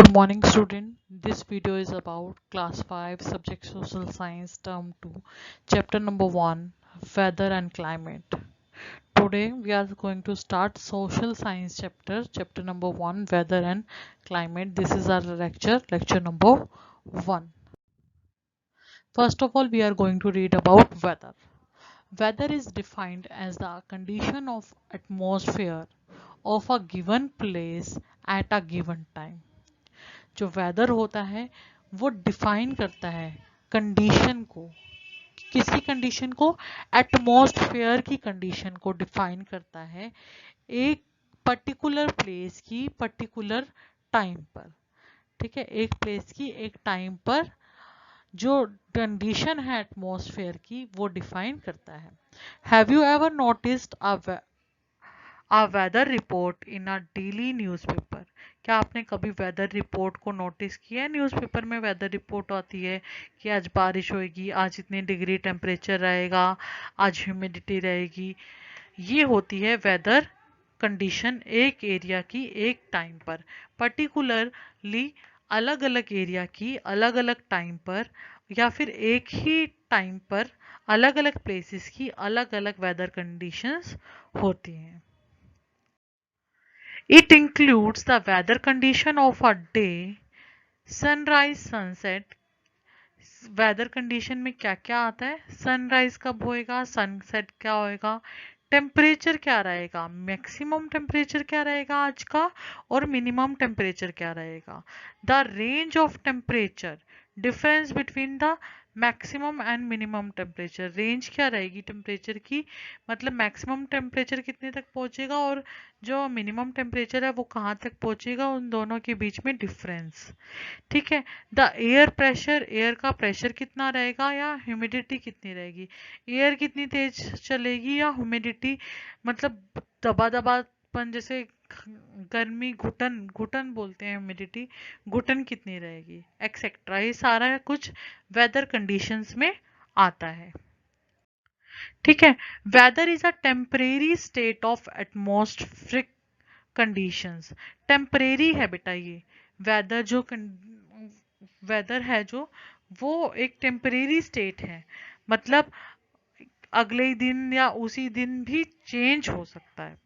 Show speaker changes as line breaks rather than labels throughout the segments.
Good morning, student. This video is about class 5 subject social science term 2 chapter number 1 weather and climate. Today we are going to start social science chapter number 1 weather and climate. This is our lecture number 1. First of all, we are going to read about weather. Weather is defined as the condition of atmosphere of a given place at a given time. जो weather होता है वो define करता है condition को, किसी condition को, atmosphere की कंडीशन को डिफाइन करता है एक पर्टिकुलर प्लेस की पर्टिकुलर टाइम पर। ठीक है, एक प्लेस की एक टाइम पर जो कंडीशन है एटमॉस्फेयर की वो डिफाइन करता है। Have you ever noticed a weather report in a daily newspaper? क्या आपने कभी वेदर रिपोर्ट को नोटिस किया है? न्यूज़पेपर में वेदर रिपोर्ट आती है कि आज बारिश होएगी, आज इतने डिग्री टेम्परेचर रहेगा, आज ह्यूमिडिटी रहेगी। ये होती है वेदर कंडीशन एक एरिया की एक टाइम पर, पर्टिकुलरली अलग अलग एरिया की अलग अलग टाइम पर, या फिर एक ही टाइम पर अलग अलग प्लेसेस की अलग अलग वेदर कंडीशंस होती हैं। It includes the weather condition of a day, sunrise, sunset। Weather condition में क्या क्या आता है? सनराइज कब होएगा, सनसेट क्या होएगा, टेम्परेचर क्या रहेगा, मैक्सिमम टेम्परेचर क्या रहेगा आज का, और मिनिमम टेम्परेचर क्या रहेगा, the range of temperature, difference between the maximum and minimum temperature. Range क्या रहेगी टेम्परेचर की, मतलब मैक्सिमम टेम्परेचर कितने तक पहुंचेगा और जो मिनिमम टेम्परेचर है वो कहाँ तक पहुंचेगा, उन दोनों के बीच में डिफरेंस। ठीक है, द एयर प्रेशर, एयर का प्रेशर कितना रहेगा या ह्यूमिडिटी कितनी रहेगी, एयर कितनी तेज चलेगी या ह्यूमिडिटी, मतलब दबा दबापन, जैसे गर्मी घुटन घुटन बोलते हैं, ह्यूमिडिटी घुटन कितनी रहेगी, एक्सेट्रा। ये सारा कुछ वेदर कंडीशंस में आता है। ठीक है, weather is a temporary state of atmospheric conditions. Temporary है बेटा ये वेदर, जो वेदर है जो वो एक टेम्परेरी स्टेट है, मतलब अगले ही दिन या उसी दिन भी चेंज हो सकता है।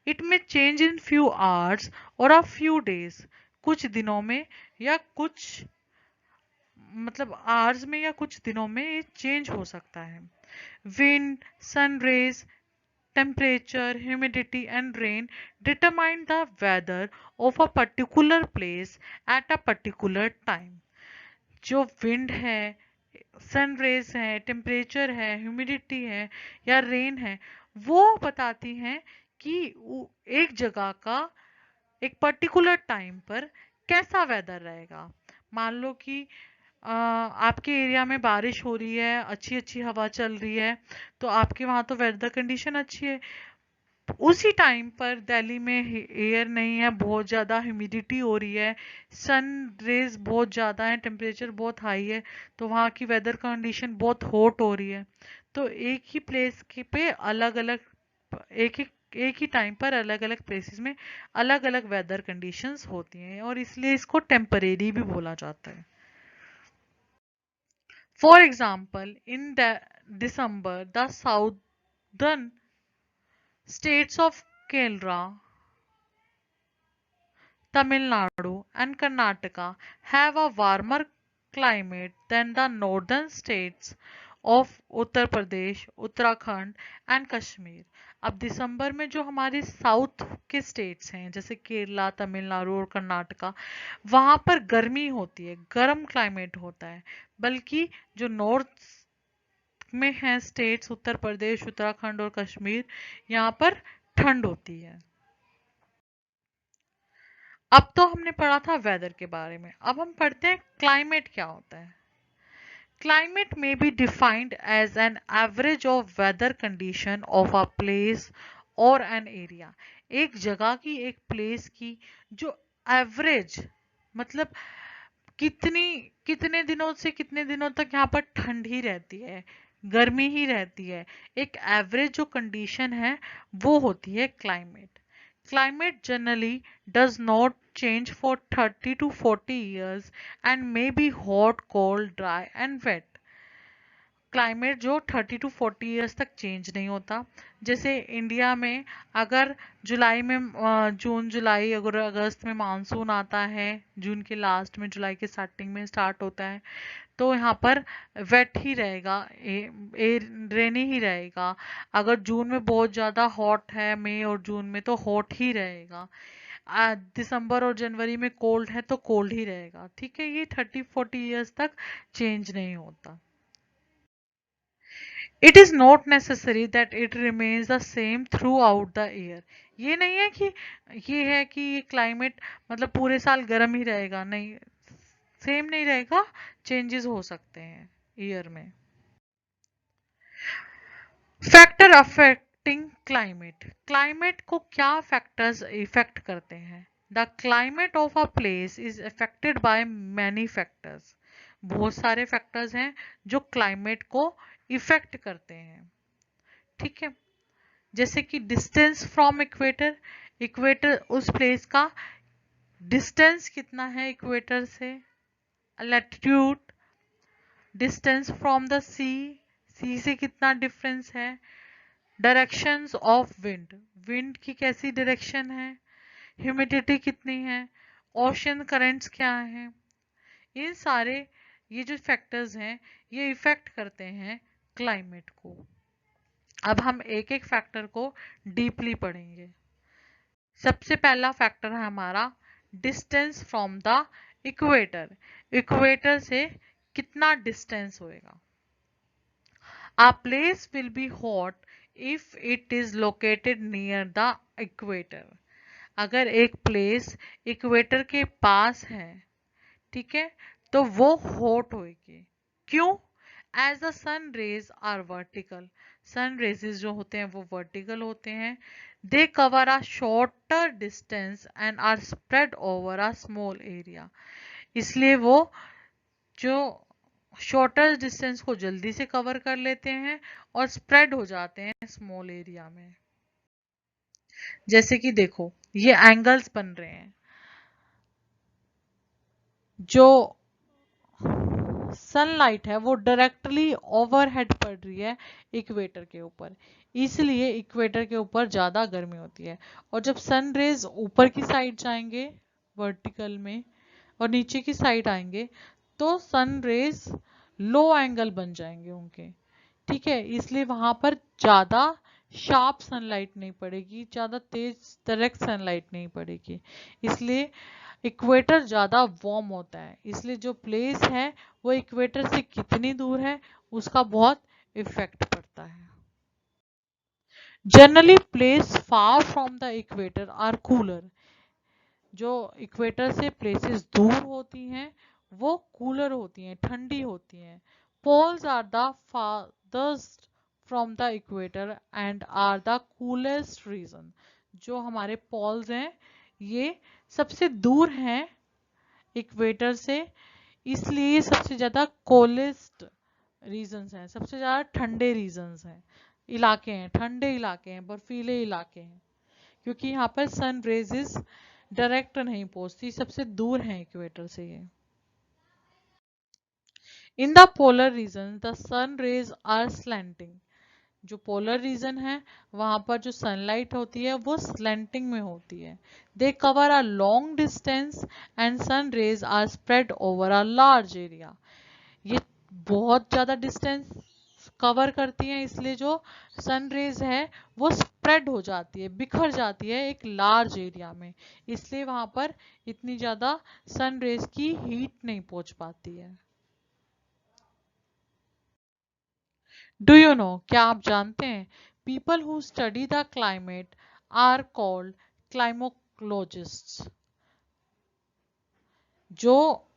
इट में चेंज इन फ्यू आवर्स और अ फ्यू डेज, कुछ दिनों में या कुछ, मतलब आवर्स में या कुछ दिनों में ये चेंज हो सकता है। Wind, sun rays, temperature, humidity and rain determine the weather of a particular place at a particular time। जो विंड है, सन रेज है, टेम्परेचर है, ह्यूमिडिटी है या रेन है, वो बताती हैं कि एक जगह का एक पर्टिकुलर टाइम पर कैसा वेदर रहेगा। मान लो कि आपके एरिया में बारिश हो रही है, अच्छी अच्छी हवा चल रही है, तो आपके वहाँ तो वेदर कंडीशन अच्छी है। उसी टाइम पर दिल्ली में एयर नहीं है, बहुत ज़्यादा ह्यूमिडिटी हो रही है, सन रेज बहुत ज़्यादा है, टेम्परेचर बहुत हाई है, तो वहाँ की वेदर कंडीशन बहुत हॉट हो रही है। तो एक ही प्लेस के पे अलग अलग, एक एक एक ही टाइम पर अलग अलग प्लेसेस में अलग अलग वेदर कंडीशंस होती हैं, और इसलिए इसको टेम्परेरी भी बोला जाता है। For example, in December the southern states of Kerala, Tamil Nadu, and Karnataka have a warmer climate than the northern states of Uttar Pradesh, Uttarakhand and Kashmir. अब दिसंबर में जो हमारे साउथ के स्टेट्स हैं जैसे केरला, तमिलनाडु और कर्नाटका, वहाँ पर गर्मी होती है, गर्म क्लाइमेट होता है, बल्कि जो नॉर्थ में हैं स्टेट्स, उत्तर प्रदेश, उत्तराखंड और कश्मीर, यहाँ पर ठंड होती है। अब तो हमने पढ़ा था वेदर के बारे में, अब हम पढ़ते हैं क्लाइमेट क्या होता है। क्लाइमेट में be defined as an average of weather condition of a place और एन एरिया। एक जगह की, एक प्लेस की जो एवरेज, मतलब कितनी, कितने दिनों से कितने दिनों तक यहाँ पर ठंड ही रहती है, गर्मी ही रहती है, एक एवरेज जो कंडीशन है वो होती है climate. Climate generally does not change for 30 to 40 years and may be hot, cold, dry and wet. Climate जो 30 टू 40 इयर्स तक चेंज नहीं होता। जैसे इंडिया में अगर जुलाई में जून जुलाई अगर अगस्त में मानसून आता है, जून के लास्ट में जुलाई के स्टार्टिंग में स्टार्ट होता है, तो यहाँ पर वेट ही रहेगा, रेनी ही रहेगा। अगर जून में बहुत ज़्यादा हॉट है, मई और जून में, तो हॉट ही रहेगा। दिसंबर और जनवरी में कोल्ड है तो कोल्ड ही रहेगा। ठीक है, ये 30-40 इयर्स तक चेंज नहीं होता। It is not necessary that it remains the same through out the year. ये नहीं है कि ये है कि ये क्लाइमेट मतलब पूरे साल गर्म ही रहेगा, नहीं, सेम नहीं रहेगा, चेंजेस हो सकते हैं ईयर में। फैक्टर अफेक्टिंग क्लाइमेट, क्लाइमेट को क्या फैक्टर्स इफेक्ट करते हैं? The climate of a place is affected by many factors. बहुत सारे फैक्टर्स हैं जो क्लाइमेट को इफेक्ट करते हैं। ठीक है, जैसे कि डिस्टेंस फ्रॉम इक्वेटर, इक्वेटर उस प्लेस का डिस्टेंस कितना है इक्वेटर से। लैटिट्यूड, डिस्टेंस फ्रॉम द सी, सी से कितना डिफरेंस है। डायरेक्शंस ऑफ विंड, विंड की कैसी डायरेक्शन है। ह्यूमिडिटी कितनी है। ओशन करंट्स क्या है। इन सारे ये जो फैक्टर्स हैं ये इफेक्ट करते हैं क्लाइमेट को। अब हम एक एक फैक्टर को डीपली पढ़ेंगे। सबसे पहला फैक्टर है हमारा distance from the equator, equator से कितना डिस्टेंस होएगा। A place will be hot if it is located near the equator। अगर एक प्लेस इक्वेटर के पास है, ठीक है, तो वो हॉट होगी। क्यों? As the sun rays are vertical, sun rays जो होते हैं वो वर्टिकल होते हैं। They cover a shorter distance and are spread over a small area, इसलिए वो जो शॉर्टर डिस्टेंस को जल्दी से कवर कर लेते हैं और स्प्रेड हो जाते हैं स्मॉल एरिया में। जैसे कि देखो ये एंगल्स बन रहे हैं, जो सनलाइट है वो डायरेक्टली ओवरहेड पड़ रही है इक्वेटर के ऊपर, इसलिए इक्वेटर के ऊपर ज्यादा गर्मी होती है। और जब सन रेज ऊपर की साइड जाएंगे वर्टिकल में और नीचे की साइड आएंगे तो सन रेज लो एंगल बन जाएंगे उनके। ठीक है, इसलिए वहां पर ज्यादा शार्प सनलाइट नहीं पड़ेगी, ज्यादा तेज डायरेक्ट सनलाइट नहीं पड़ेगी, इसलिए इक्वेटर ज्यादा वार्म होता है। इसलिए जो प्लेस है वो इक्वेटर से कितनी दूर है उसका बहुत इफेक्ट पड़ता है। Generally place far from the equator are cooler, जो इक्वेटर से प्लेसेस दूर होती हैं वो कूलर होती हैं, ठंडी होती हैं। Poles are the farthest from the equator and are the coolest region, जो हमारे पोल्स हैं ये सबसे दूर हैं इक्वेटर से, इसलिए ये सबसे ज्यादा कोलेस्ट रीजन्स हैं, सबसे ज्यादा ठंडे रीजन्स हैं, इलाके हैं, ठंडे इलाके हैं, बर्फीले इलाके हैं, क्योंकि यहाँ पर सन रेजेस डायरेक्ट नहीं पहुंचती, सबसे दूर है इक्वेटर से ये। In the polar region the sun rays are slanting, जो पोलर रीजन है वहां पर जो सनलाइट होती है वो स्लैंटिंग में होती है। They cover a long distance and sun rays are spread over a large area, ये बहुत ज्यादा डिस्टेंस कवर करती हैं, इसलिए जो सन रेज है वो स्प्रेड हो जाती है, बिखर जाती है एक लार्ज एरिया में, इसलिए वहां पर इतनी ज्यादा सन रेज की हीट नहीं पहुंच पाती है। डू यू नो, क्या आप जानते हैं people who study the climate are called climatologists, जो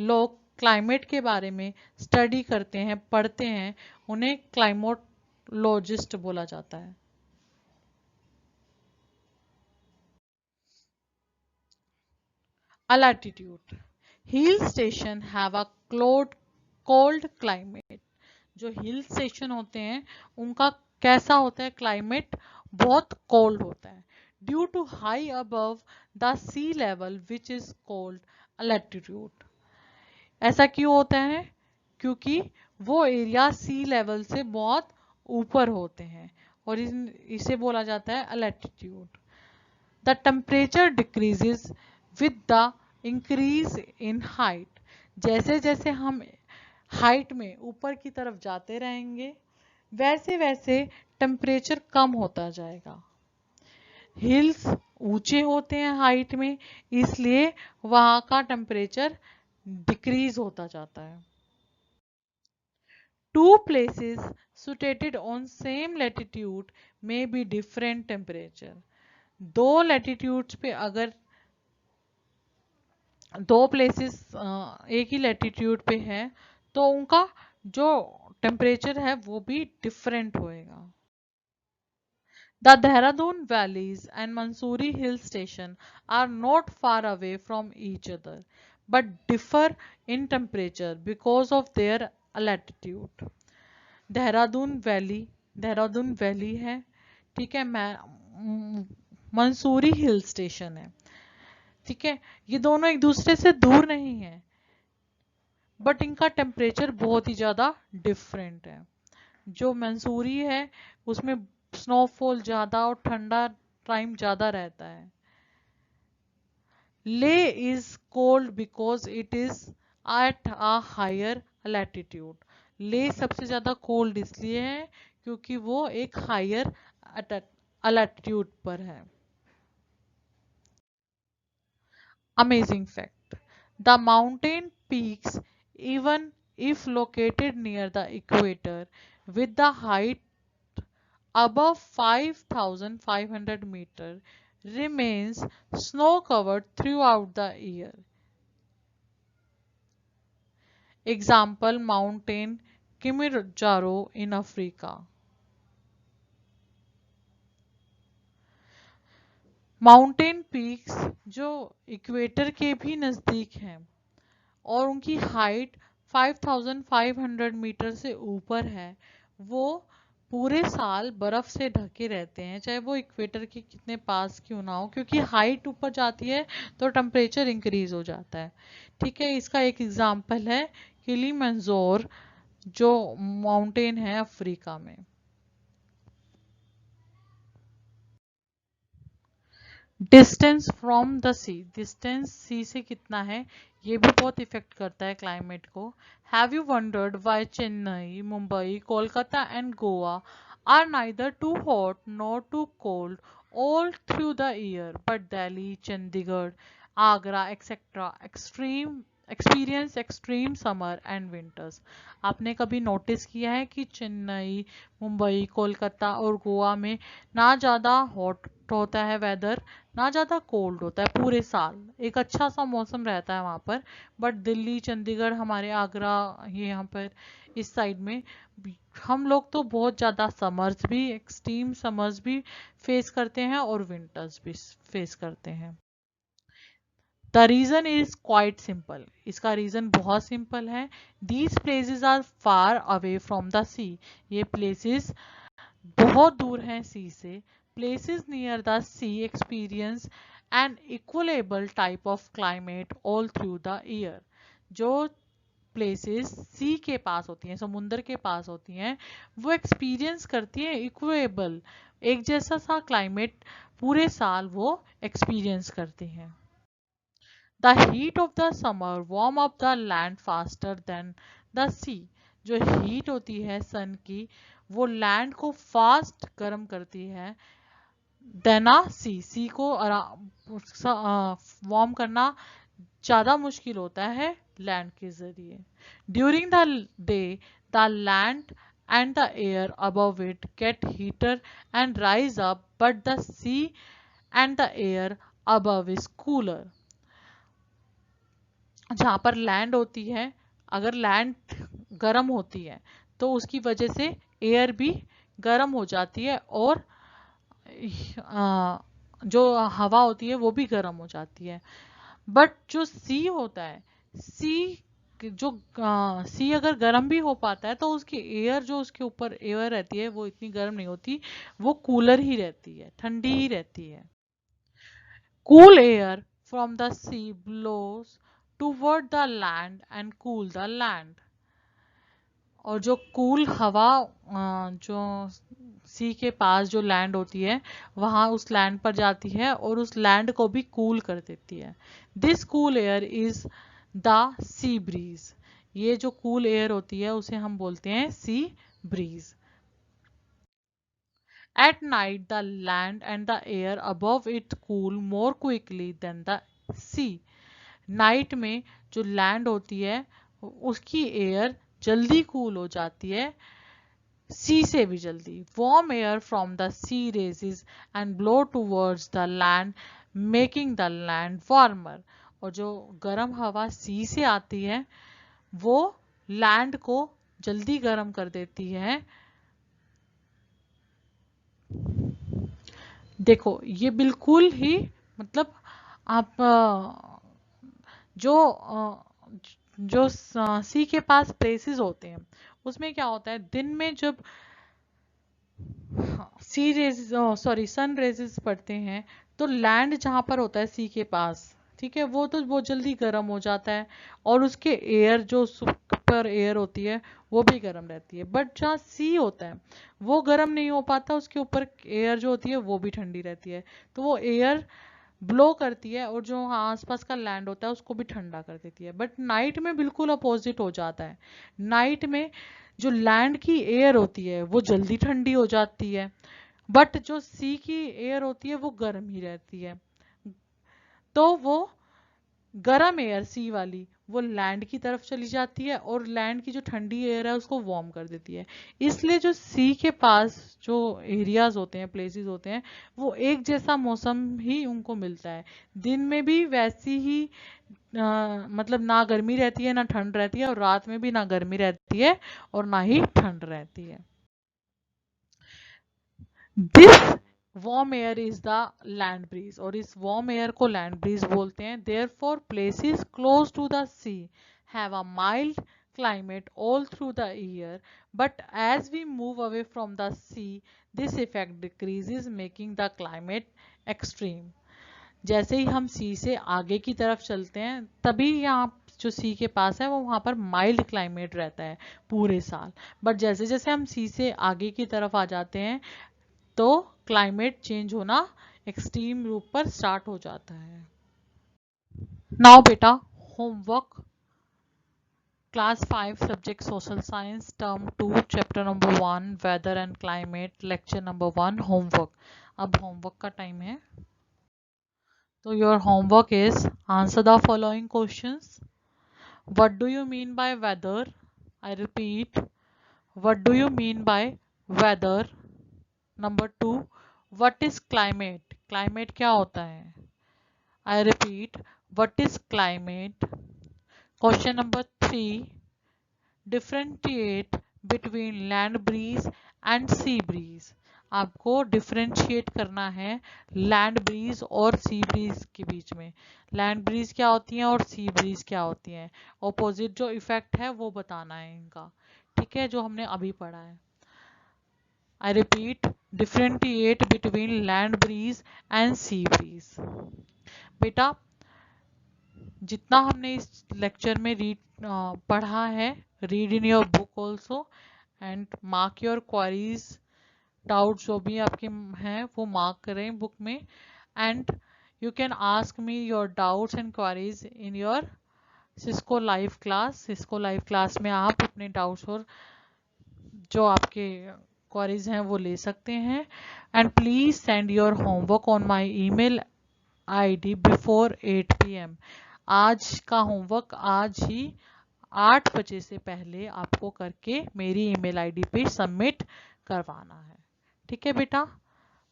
लोग क्लाइमेट के बारे में स्टडी करते हैं, पढ़ते हैं, उन्हें क्लाइमोलॉजिस्ट बोला जाता है। Altitude, hill station have a cold climate, जो हिल स्टेशन होते हैं उनका कैसा होता है क्लाइमेट, बहुत कोल्ड होता है। Due to high above the sea level which is called altitude. ऐसा क्यों होता है? क्योंकि वो एरिया सी लेवल से बहुत ऊपर होते हैं और इसे बोला जाता है altitude. The temperature decreases with the increase in height. जैसे जैसे हम हाइट में ऊपर की तरफ जाते रहेंगे वैसे वैसे टेम्परेचर कम होता जाएगा। हिल्स ऊंचे होते हैं हाइट में, इसलिए वहां का टेम्परेचर डिक्रीज होता जाता है। Two places situated on same latitude may be different temperature। दो latitudes पे अगर दो places एक ही latitude पे है तो उनका जो temperature है वो भी different होएगा। The Dehradun valleys and Mansoori hill station are not far away from each other but differ in temperature because of their altitude। Dehradun valley है, ठीक है, मंसूरी हिल स्टेशन है, ठीक है। ये दोनों एक दूसरे से दूर नहीं है बट इनका टेम्परेचर बहुत ही ज्यादा डिफरेंट है। जो मंसूरी है उसमें स्नोफॉल ज्यादा और ठंडा टाइम ज्यादा रहता है। Leh is cold because it is at a higher latitude. Leh सबसे ज्यादा कोल्ड इसलिए है क्योंकि वो एक हायर अल्टीट्यूड पर है। Amazing fact, the mountain peaks even if located near the equator with the height above 5,500 meter remains snow covered throughout the year। Example, mountain Kilimanjaro in Africa। Mountain peaks जो equator के भी नज़दीक हैं और उनकी height 5,500 metre से ऊपर है, वो पूरे साल बर्फ से ढके रहते हैं, चाहे वो इक्वेटर के कितने पास क्यों ना हो, क्योंकि हाइट ऊपर जाती है तो टेम्परेचर इंक्रीज हो जाता है। ठीक है, इसका एक एग्जांपल है किलिमंजारो जो माउंटेन है अफ्रीका में। Distance from the sea, distance sea से कितना है ये भी बहुत इफेक्ट करता है क्लाइमेट को। Have you wondered why Chennai, Mumbai, Kolkata and Goa are neither too hot nor too cold all through the year but Delhi, Chandigarh, Agra etcetera extreme experience extreme summer and winters. आपने कभी नोटिस किया है कि चेन्नई, मुंबई, कोलकाता और गोवा में ना ज़्यादा हॉट होता है वेदर, ना ज़्यादा कोल्ड होता है, पूरे साल एक अच्छा सा मौसम रहता है वहाँ पर। बट दिल्ली, चंडीगढ़, हमारे आगरा, ये यहाँ पर इस साइड में हम लोग तो बहुत ज़्यादा समर्स भी, एक्सट्रीम समर्स भी फेस करते हैं और विंटर्स भी फेस करते हैं। The reason is quite simple, इसका रीज़न बहुत सिंपल है। These places are far away from the sea, ये प्लेसेस बहुत दूर हैं सी से। Places near the sea experience an equable type of climate all through the year. जो places sea के पास होती हैं, समुंदर के पास होती हैं, वो एक्सपीरियंस करती हैं इक्वेबल, एक जैसा सा क्लाइमेट पूरे साल वो एक्सपीरियंस करती हैं। The heat of the summer warm up the land faster than the sea. जो हीट होती है सन की वो लैंड को फास्ट गर्म करती है देना सी। सी को वार्म करना ज़्यादा मुश्किल होता है लैंड के जरिए। During the day the land and the air above it get heater and rise up, but the sea and the air above is cooler। जहाँ पर लैंड होती है, अगर लैंड गर्म होती है तो उसकी वजह से एयर भी गर्म हो जाती है और जो हवा होती है वो भी गर्म हो जाती है। बट जो सी होता है, सी जो सी अगर गर्म भी हो पाता है तो उसकी एयर जो उसके ऊपर एयर रहती है वो इतनी गर्म नहीं होती, वो कूलर ही रहती है, ठंडी ही रहती है। Cool air from the sea blows toward the land and cool the land. और जो कूल हवा जो सी के पास जो लैंड होती है वहाँ उस लैंड पर जाती है और उस लैंड को भी कूल कर देती है. This cool air is the sea breeze. ये जो कूल एयर होती है उसे हम बोलते हैं sea breeze. At night, the land and the air above it cool more quickly than the sea. Night में जो लैंड होती है उसकी एयर जल्दी कूल हो जाती है सी से भी जल्दी. Warm air from the sea rises and blow towards the land making the land warmer. और जो गर्म हवा सी से आती है वो लैंड को जल्दी गर्म कर देती है. देखो ये बिल्कुल ही मतलब आप जो सी के पास प्लेसेस होते हैं उसमें क्या होता है दिन में जब सी रेज सन रेजेस पड़ते हैं तो लैंड जहां पर होता है सी के पास, ठीक है, वो तो बहुत जल्दी गर्म हो जाता है और उसके एयर जो सुपर एयर होती है वो भी गर्म रहती है. बट जहाँ सी होता है वो गर्म नहीं हो पाता, उसके ऊपर एयर जो होती है वो भी ठंडी रहती है. तो वो एयर ब्लो करती है और जो आसपास का लैंड होता है उसको भी ठंडा कर देती है. बट नाइट में बिल्कुल अपोजिट हो जाता है. नाइट में जो लैंड की एयर होती है वो जल्दी ठंडी हो जाती है बट जो सी की एयर होती है वो गर्म ही रहती है. तो वो गर्म एयर सी वाली वो लैंड की तरफ चली जाती है और लैंड की जो ठंडी एयर है उसको वार्म कर देती है. इसलिए जो सी के पास जो एरियाज होते हैं प्लेसेस होते हैं वो एक जैसा मौसम ही उनको मिलता है. दिन में भी वैसी ही मतलब ना गर्मी रहती है ना ठंड रहती है और रात में भी ना गर्मी रहती है और ना ही ठंड रहती है. This warm air is the land breeze और इस वार्म एयर को लैंड ब्रीज बोलते हैं. Therefore places close to the sea have a mild climate all through the year, but as we move away from the sea this effect decreases making the climate extreme. जैसे ही हम सी से आगे की तरफ चलते हैं तभी यहाँ जो सी के पास है वो वहाँ पर माइल्ड क्लाइमेट रहता है पूरे साल. बट जैसे जैसे हम सी से आगे की तरफ आ जाते हैं तो क्लाइमेट चेंज होना एक्सट्रीम रूप पर स्टार्ट हो जाता है. नाउ बेटा homework class 5 subject social science term 2 chapter number 1 weather and climate lecture number 1 homework. अब होमवर्क का टाइम है. तो your homework is answer the following questions. What do you mean by weather? I repeat, what do you mean by weather? Number 2, what is climate? Climate क्या होता है? I repeat, what is climate? Question number 3, differentiate between land breeze and sea breeze. आपको differentiate करना है land breeze और sea breeze के बीच में. Land breeze क्या होती हैं और सी ब्रीज क्या होती हैं, ऑपोजिट जो इफेक्ट है वो बताना है इनका, ठीक है, जो हमने अभी पढ़ा है. I repeat, differentiate between land breeze and sea breeze. बेटा जितना हमने इस लेक्चर में पढ़ा है, read in your book also and mark your queries, doubt जो भी आपके हैं वो मार्क करें बुक में. And you can ask me your doubts and queries in your Cisco live class. Cisco live class में आप अपने डाउट्स और जो आपके क्वेरीज हैं वो ले सकते हैं. And please send your homework on my email ID before 8 PM. आज का होमवर्क आज ही 8 बजे से पहले आपको करके मेरी ईमेल आईडी पे सबमिट करवाना है. ठीक है बेटा,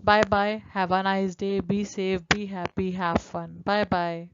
bye bye, have a nice day, be safe, be happy, have fun, bye bye.